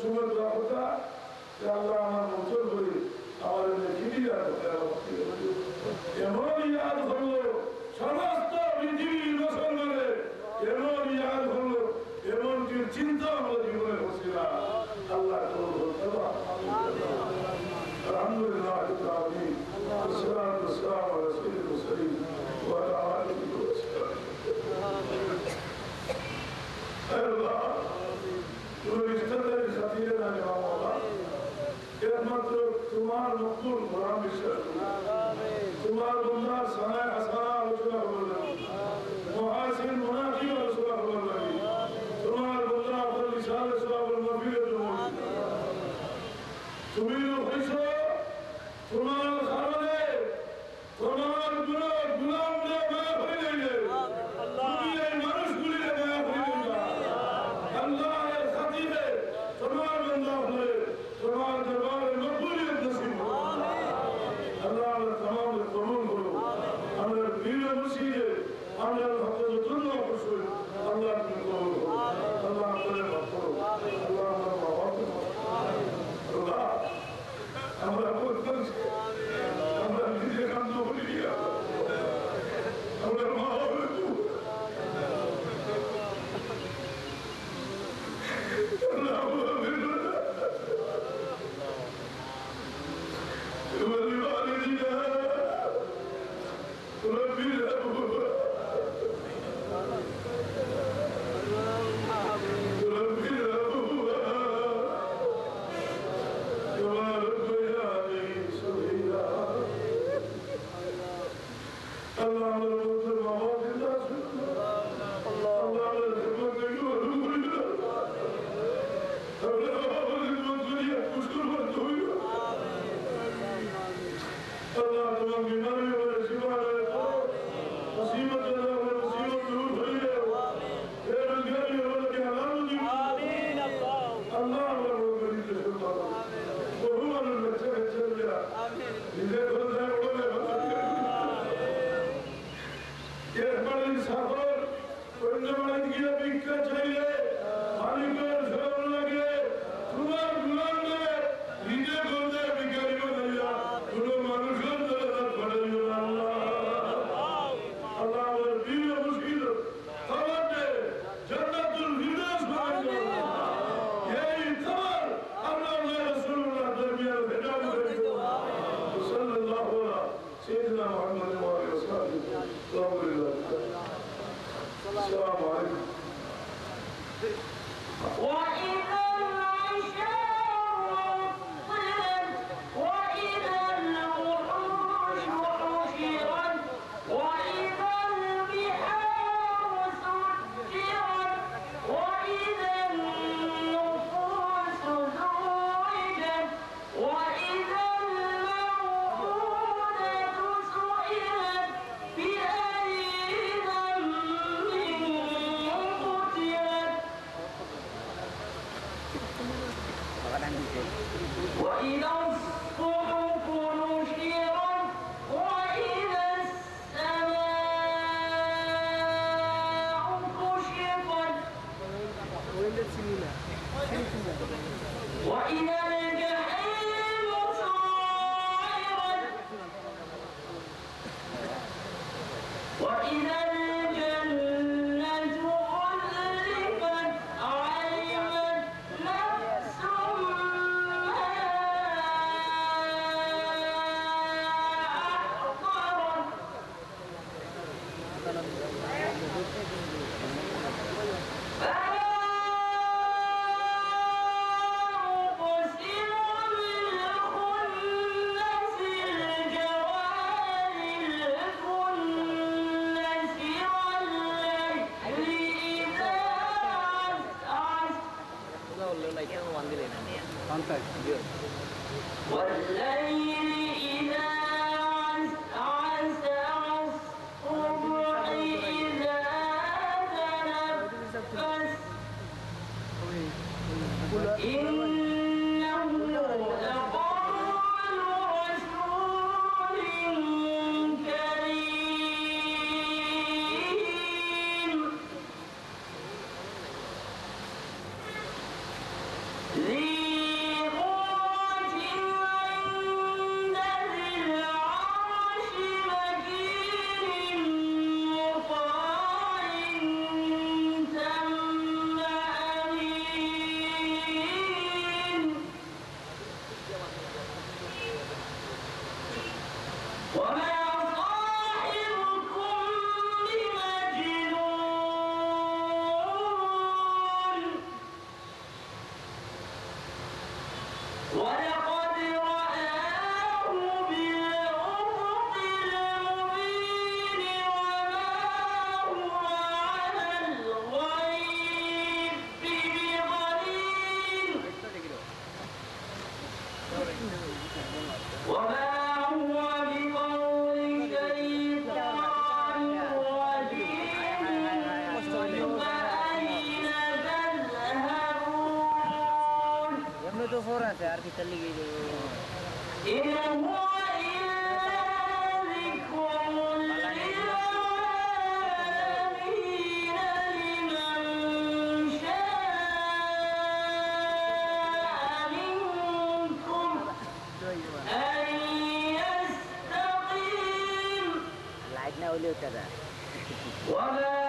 কুসুমের কথা আল্লাহ আমার বছর করে আমার এমন ইয়াদ হলো সমস্ত পৃথিবীর মুসলমানে এমন ইয়াদ হলো এমন কি চিন্তা হলো জীবনে হচ্ছিল আল্লাহ আলহামদুলিল্লাহ والصلاة والسلام على سيد المرسلين وعلى آله وصحبه الله তুমি ইস্তাদের সাথীরা জানে বাবা একমাত্র তোমার মকবুল কোরআন বিশ্বাস তোমার বন্দার সানায় হাসানা আলোচনা করলেন মুহাসিন মুনাফি আলোচনা করলেন তোমার বন্দা আব্দুল ইসলাম সাহেবের মাহফিলের জন্য তুমি হইছো তোমার কারণে তোমার গুলাম মায়া হয়ে গেলে তুমি এই মানুষগুলির মায়া হয়ে গেলে আল্লাহর খাতিরে তোমার বন্দা হয়ে তোমার দরবারে মকবুলিয়ত নসিব আল্লাহ আমরা तमाम কবুল করো আমরা বীর মুর্শিদে আমরা হকত দুনিয়া খুশি আল্লাহ তুমি কবুল করো আল্লাহ আমাদের মাফ করো আল্লাহ আমরা মাফ করো আল্লাহ আমরা আমরা নিজে কান্দ করি আমরা মা ولوالدنا رب الأبواب رب الأبواب كما ربياني صغيرا الله على الموت المواد الناس الله على الحكمة يقولون الله على المنزل يحكسر والدوية الله تمام بمعنى ورسيبا مصيبة الله ورسيبة دور خير خير الجاري ولك حلال دي آمين الله ورغم الله وهو المسيح الجليا إذا كنت أقول يحمل السفر وإنما يجي بك चाहिए मालिक शरण लगे तुम्हार गुलाम ने নিজে বলতে বিকারি বলিয়া কোনো মানুষের দরজা পড়ে আল্লাহ আল্লাহ আমাদের বীর মুশকিল আমাদের জান্নাতুল ফিরদাউস বানাই এই তোমার আল্লাহ রাসূলুল্লাহ দরমিয়ান হেদায়েত করেছো সাল্লাল্লাহু আলাইহি সাইয়্যিদিনা মুহাম্মদ ওয়া আলিহি ওয়াসাল্লাম আসসালামু আলাইকুম وإذا العشاء عطلت وإذا الوحوش حشرت وإذا البحار سجرت وإذا النفوس زوجت وإذا الموءودة سئلت بأي ذنب قتلت وإذا الصحف نشرت وإذا السماء كشطت وإذا الجحيم سعرت وإذا الجنة أزلفت علمت نفس ما أحضرت فلا أقسم بالخنس الجوار الكنس والليل إذا عسعس والليل إذا عسعس والصبح إذا تنفس إنه لقول رسول كريم ذي ولقد رآه بالأفق المبين وما هو على الغيب بضنين وما هو بقول شيطان رجيم فأين تذهبون तो हो रहा था यार कि चली गई إن هو إلا ذكر للعالمين لمن شاء منكم أن يستقيم लाइट ना ओले होता था وما